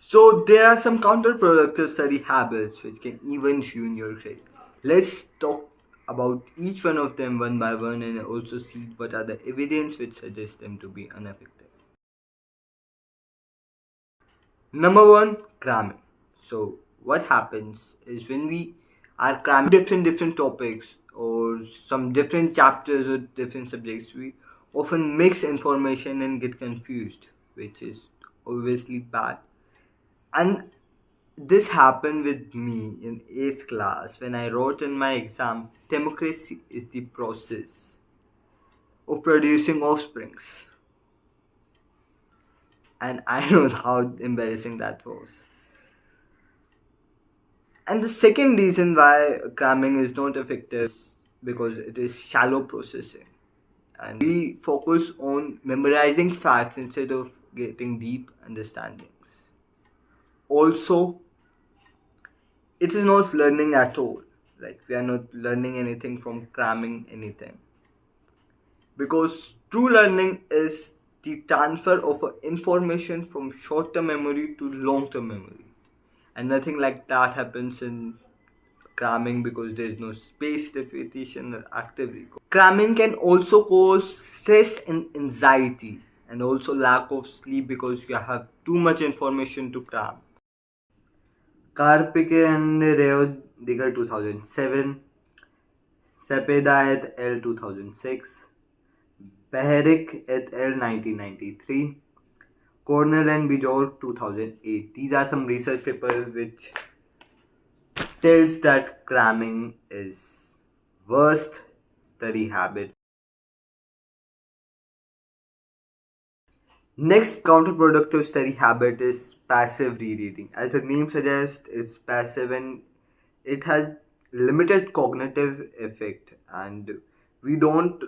So there are some counterproductive study habits which can even ruin your grades. Let's talk about each one of them one by one and also see what are the evidence which suggests them to be ineffective. Number one, cramming. So what happens is when we are cramming different topics or some different chapters or different subjects, we often mix information and get confused, which is obviously bad. And this happened with me in 8th class when I wrote in my exam, democracy is the process of producing offsprings. And I know how embarrassing that was. And the second reason why cramming is not effective is because it is shallow processing. And we focus on memorizing facts instead of getting deep understandings. Also, it is not learning at all. Like, we are not learning anything from cramming anything. Because true learning is the transfer of information from short term memory to long term memory. And nothing like that happens in cramming because there is no spaced repetition or active recall. Cramming can also cause stress and anxiety and also lack of sleep because you have too much information to cram. Karpike and Reo Digar 2007, Sepeda et al 2006, Beherick et al 1993, Cornell and Bijor 2008. These are some research papers which tells that cramming is worst study habit. Next counterproductive study habit is passive rereading. As the name suggests, it's passive and it has limited cognitive effect, and we don't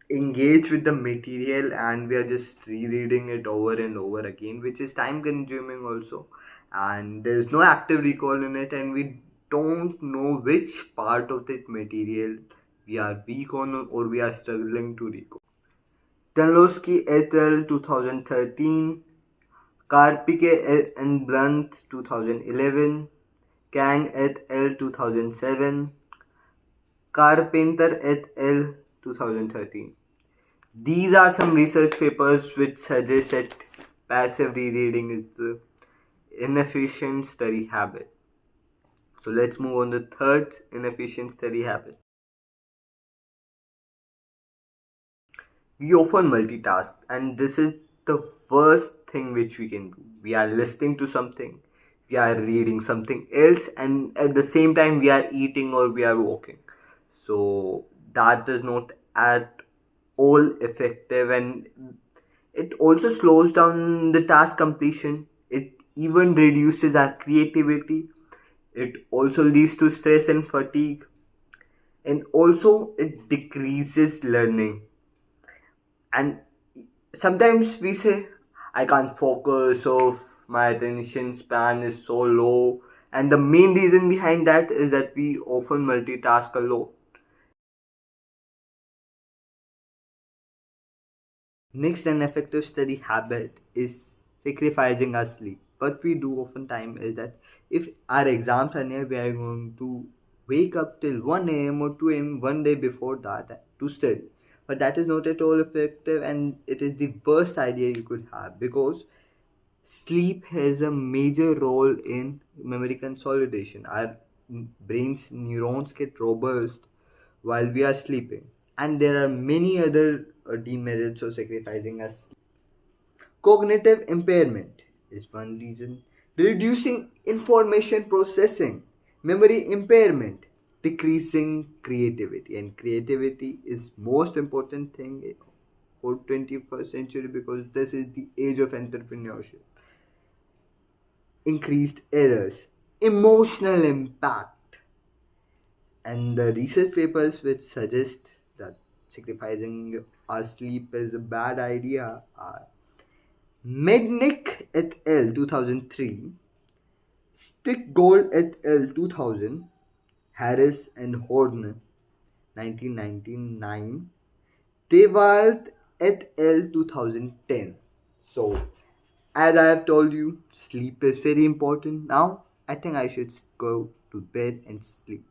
engage with the material and we are just rereading it over and over again, which is time consuming also, and there's no active recall in it, and we don't know which part of that material we are weak on or we are struggling to recall. Tanlowski et al. 2013, Karpike and Blunt 2011, Kang et al. 2007, Carpenter et al. 2013. These are some research papers which suggest that passive rereading is the inefficient study habit. So let's move on to the third inefficient study habit. We often multitask, and this is the worst thing which we can do. We are listening to something, we are reading something else, and at the same time we are eating or we are walking. So that is not at all effective, and it also slows down the task completion. It even reduces our creativity. It also leads to stress and fatigue, and also it decreases learning. And sometimes we say, I can't focus, or my attention span is so low, and the main reason behind that is that we often multitask a lot. Next, an effective study habit is sacrificing our sleep. What we do oftentimes is that if our exams are near, we are going to wake up till 1 a.m. or 2 a.m. one day before that to study. But that is not at all effective, and it is the worst idea you could have because sleep has a major role in memory consolidation. Our brain's neurons get robust while we are sleeping, and there are many other demerits of sacrificing us. Cognitive impairment is one reason. Reducing information processing, memory impairment, decreasing creativity, and creativity is most important thing for 21st century because this is the age of entrepreneurship. Increased errors, emotional impact, and the research papers which suggest that sacrificing our sleep is a bad idea are Mednick et al. 2003, Stickgold et al. 2000, Harris and Horn 1999, Dewalt et al. 2010. So As I have told you, sleep is very important. Now, I think I should go to bed and sleep.